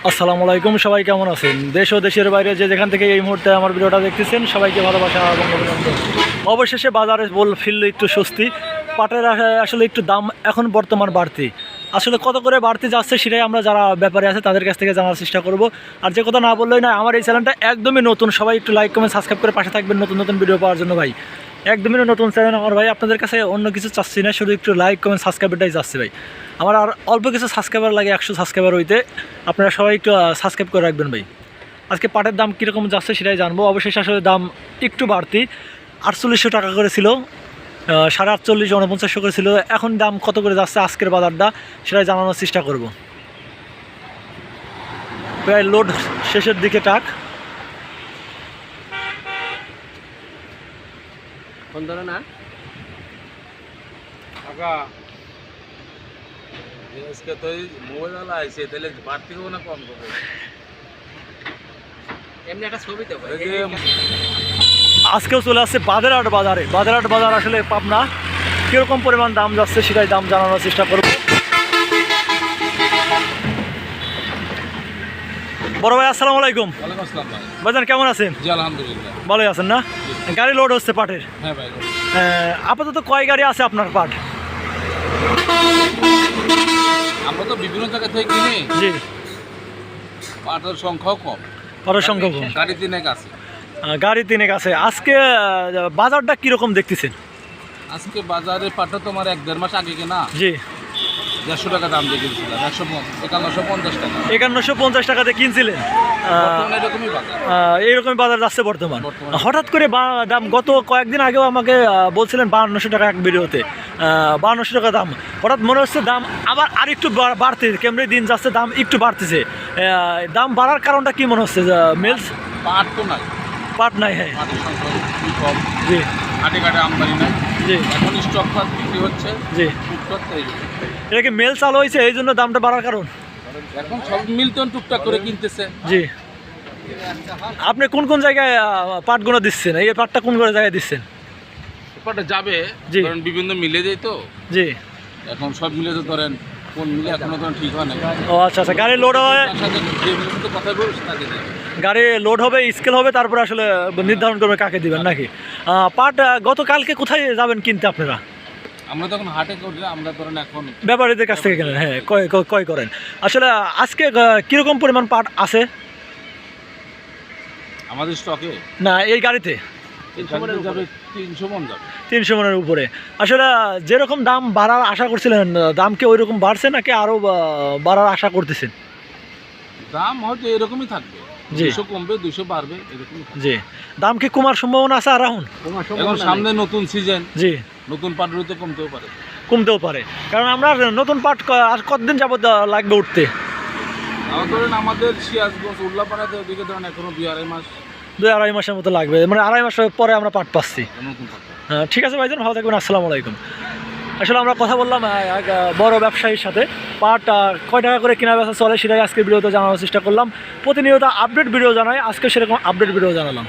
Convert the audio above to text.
আসসালামু আলাইকুম, সবাই কেমন আছেন? দেশ ও দেশের বাইরে যে যেখান থেকে এই মুহূর্তে আমার ভিডিওটা দেখতেছেন সবাইকে ভালোবাসা এবং অভিনন্দন। অবশেষে বাজারে ফিরল একটু স্বস্তি। পাটের আসলে একটু দাম এখন বর্তমান বাড়তি, আসলে কত করে বাড়তি যাচ্ছে সেটাই আমরা যারা ব্যাপারে আছে তাদের কাছ থেকে জানার চেষ্টা করব। আর যে কথা না বললেই না, আমার এই চ্যানেলটা একদমই নতুন, সবাই একটু লাইক কমেন্ট সাবস্ক্রাইব করে পাশে থাকবেন নতুন নতুন ভিডিও পাওয়ার জন্য। ভাই একদমই নতুন চ্যানেল আমার, ভাই আপনাদের কাছে অন্য কিছু চাচ্ছি না, শুধু একটু লাইক কমেন্ট সাবস্ক্রাইবারটাই যাচ্ছে ভাই। আমার আর অল্প কিছু সাবস্ক্রাইবার লাগে, 100 সাবস্ক্রাইবার হইতে। আপনারা সবাই একটু সাবস্ক্রাইব করে রাখবেন ভাই। আজকে পাটের দাম কীরকম যাচ্ছে সেটাই জানবো। অবশেষে আসলে দাম একটু বাড়তি, 4800 টাকা করে ছিল, 48.5 4900 করে ছিল। এখন দাম কত করে যাচ্ছে আজকের বাজারটা সেটাই জানানোর চেষ্টা করব। প্রায় লোড শেষের দিকে টাক না মোবাইল আইছে তাহলে বাড়তি হবে না কম হবে? এমনি একটা ছবি তো আজকেও চলে আসছে বাদেরহাট বাজারে। বাদেরহাট বাজার আসলে পাবনা, কীরকম পরিমাণ দাম যাচ্ছে সেটাই দাম জানানোর চেষ্টা করব। বড় ভাই আসসালামু আলাইকুম। ভাইজান কেমন আছেন? জি আলহামদুলিল্লাহ ভালোই আছেন না? গাড়ি লোড হচ্ছে পাটের? হ্যাঁ ভাই। আপাতত কয় গাড়ি আছে আপনার পাট? আমরা তো বিভিন্ন জায়গা থেকে কিনি। জি, পাটের সংখ্যাও কম। পাটের সংখ্যা কম, গাড়ি তিনেক আছে। গাড়ি তিনেক আছে। আজকে বাজারটা কীরকম দেখতেছেন? আজকে বাজারে পাটটা তোমার 1-1.5 মাস আগে কেনা। জি, 150 টাকা দাম দিয়ে কিনছিলাম, 5150 টাকা। 5150 টাকাতে কিনছিলেন? এরকমই বাজার, এইরকমই বাজার যাচ্ছে বর্তমান। হঠাৎ করে দাম গত কয়েকদিন আগেও আমাকে বলছিলেন 5200 টাকা এক ভিডিওতে, 5200 টাকা দাম। হঠাৎ মনে হচ্ছে দাম আবার আরেকটু বাড়তে, কেমনি দিন যাচ্ছে দাম একটু বাড়তেছে। দাম বাড়ার কারণটা কি মনে হচ্ছে? মিলস পাট তো নাই, পাট নাই। হ্যাঁ, পাটের সংখ্যা খুবই কম। জি, হাটে ঘাটে আমদানি নাই। জি, এখন স্টক পাট বিক্রি হচ্ছে। জি, টুকটাক তাই এটা কি মেল চালু হয়েছে এই জন্য দামটা বাড়ার কারণ? এখন সব মিলতন টুকটাক করে কিনতেছে। জি, আপনি কোন কোন জায়গায় পাটগুলো দিচ্ছেন? এই পাটটা কোন কোন জায়গায় দিচ্ছেন? পাটটা যাবে, জি, কারণ বিভিন্ন মিলে দেয় তো। জি, এখন সব মিলে তো ধরেন কোন মিলে এখনো তো ঠিক হয় না। ও আচ্ছা আচ্ছা, গাড়ি লোড হবে, তার সাথে যে মিলের সাথে কথা বলছে তাকে দেয়। গাড়ি লোড হবে, স্কেল হবে, তারপরে আসলে নির্ধারণ করবে কাকে দিবেন নাকি? পাট গতকালকে কোথায় যাবেন কিনতে আপনারা? আমরা তখন হাটে করলে আমরা ধরেন এখন ব্যাপারীদের কাছ থেকে কেনেন? হ্যাঁ, ক্রয় করেন। আসলে আজকে কীরকম পরিমাণ পাট আছে আমাদের স্টকে? না, এই গাড়িতে 300 মন যাবে। 300 মনের উপরে। আসলে যেরকম দাম বাড়ার আশা করছিলেন, দাম কি ওই রকম বাড়ছে নাকি আরও বাড়ার আশা করতেছেন? দাম হয়তো এরকমই থাকবে, জি, 200 কমবে 200 বাড়বে এরকম। জি, দাম কি কমার সম্ভাবনা আছে আর এখন? এখন সামনে নতুন সিজন, জি, নতুন পাট রুইতে কমতেও পারে। কমতেও পারে, কারণ আমরা নতুন পাট আর কতদিন যাবত লাগবে উঠতে? ধরেন আমাদের সিরাজগঞ্জ উল্লাপাড়াতে ওদিকে ধরেন এখনো 2-2.5 মাস, 2-2.5 মাসের মতো লাগবে, মানে 2.5 মাস পরে আমরা পাট পাচ্ছি। নতুন পাট। ঠিক আছে ভাইজান, ভালো থাকবেন, আসসালামু আলাইকুম। আসলে আমরা কথা বললাম এক বড় ব্যবসায়ীর সাথে। পাট কয় টাকা করে কেনা বেচা চলে সেটাই আজকের ভিডিওতে জানানোর চেষ্টা করলাম। প্রতিনিয়ত আপডেট ভিডিও জানাই, আজকে সেরকম আপডেট ভিডিও জানালাম।